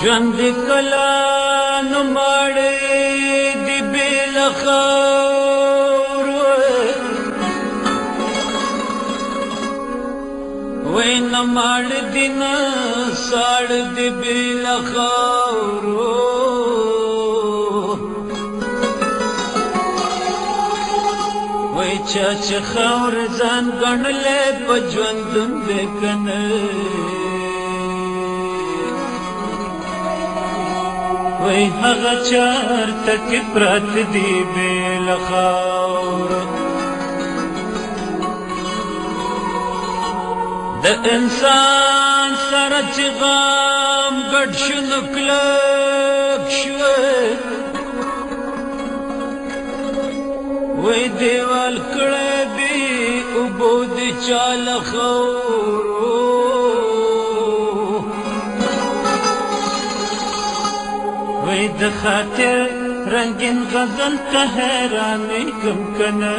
ژوند کلا نماړې دی بل خور وې نماړ دین ساړ دی بل خور وې چې خور ځان ګڼلې په ژوند وکنه وی هغه چارته کې پرات دی بل خاور د انسان سره چې غم ګډ شنو کلک شوی وی دیوال کړی دی اوبو د چاله خورو وی د خاطر رنگین غزل ته حیرانېږم کنه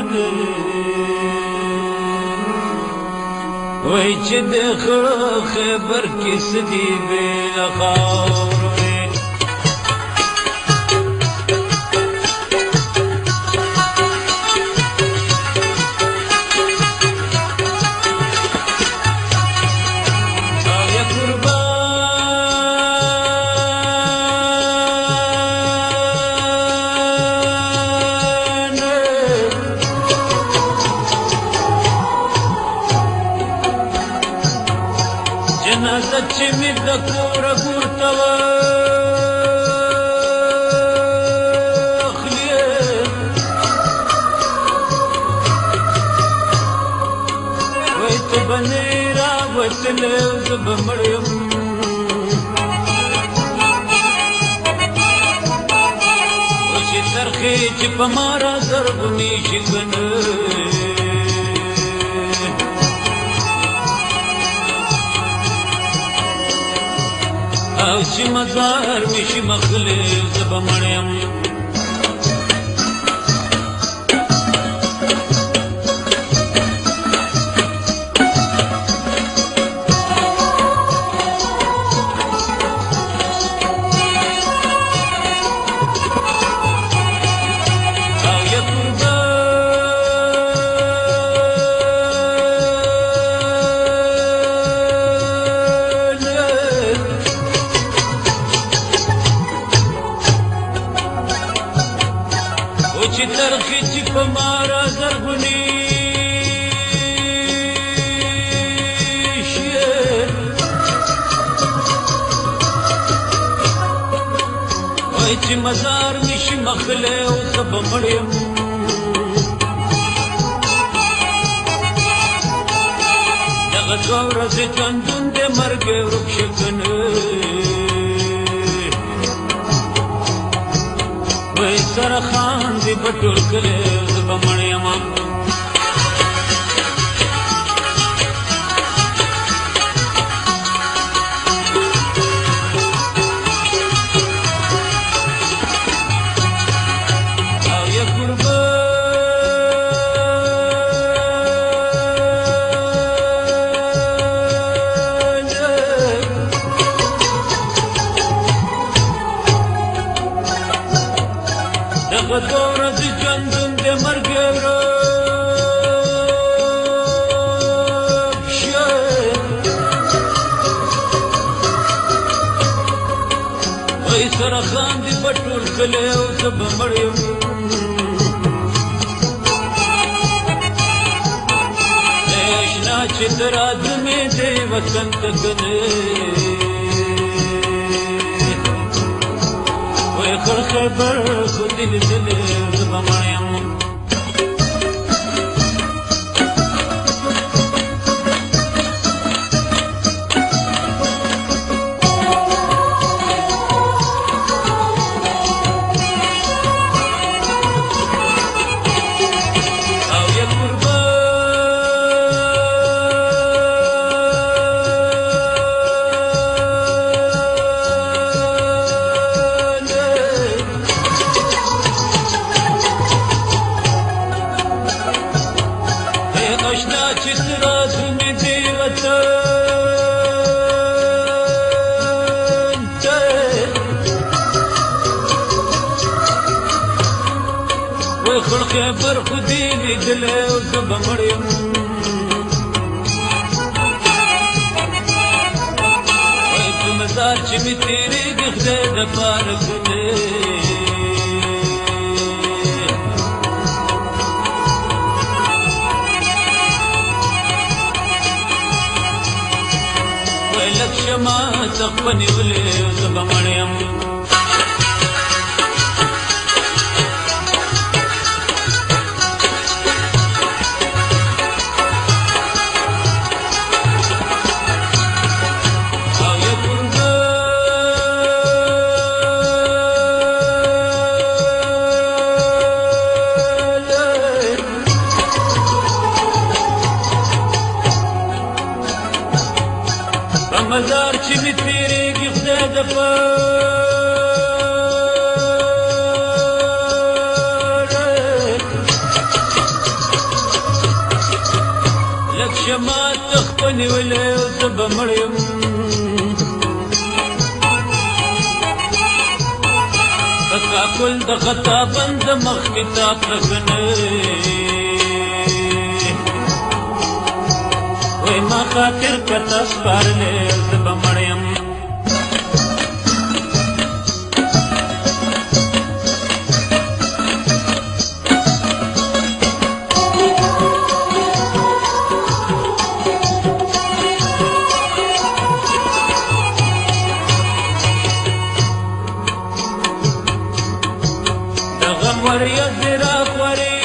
وی چې د خیبر کې څه دي بېل خاور جنازه چې مې د کوره ګورته واخلي وایي ته به نه یې راوتلی او زه به مړ یم وچې ترخې چې په ما را زرغونې شي که نه او چې مزار مې شي مخلې زه به مړ یم چې ترخې چې په ما را زرغونې شي وایي چې مزار مې شي مخلی او زه به مړ یم دغه دوه ورځې ژوندون دی مرګ یې ورک شه که نه وی سره خاندې په ټول کلی زه به مړ یم او یا قربان دغه دوه ورځې ژوندون د مرګ ورک شه وایي سره خاندې په ټول کلی او زه به مړ یم اشنا چې ته راځمې دی وطن ته که نه خړ خیبر خو دې لیدلې زه به مړ یم او یا قربان لیدلې او زه به مړ یم وایي په مزار چې مې تېرېږي خدای دپاره ګلې وایي لږ شمه څخه نیولې او زه به مړ یم مزار چې مې تېرېږي خدای دپاره لږ شمه تخته نیولې او زه به مړ یم په کاکل د خطا بند مخکې تا کړه وای ما خاطر کته سپارلې زه به مړ یم د غم وریځ دې راخورې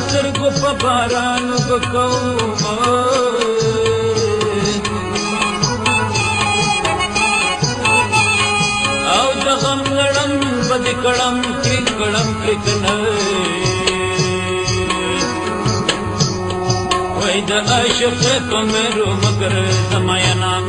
سترګو په بارانو به کوم او د غم لړم به دې کړم کرک کړم کرکنه وای د عاشق په مېرو مګر زما ینام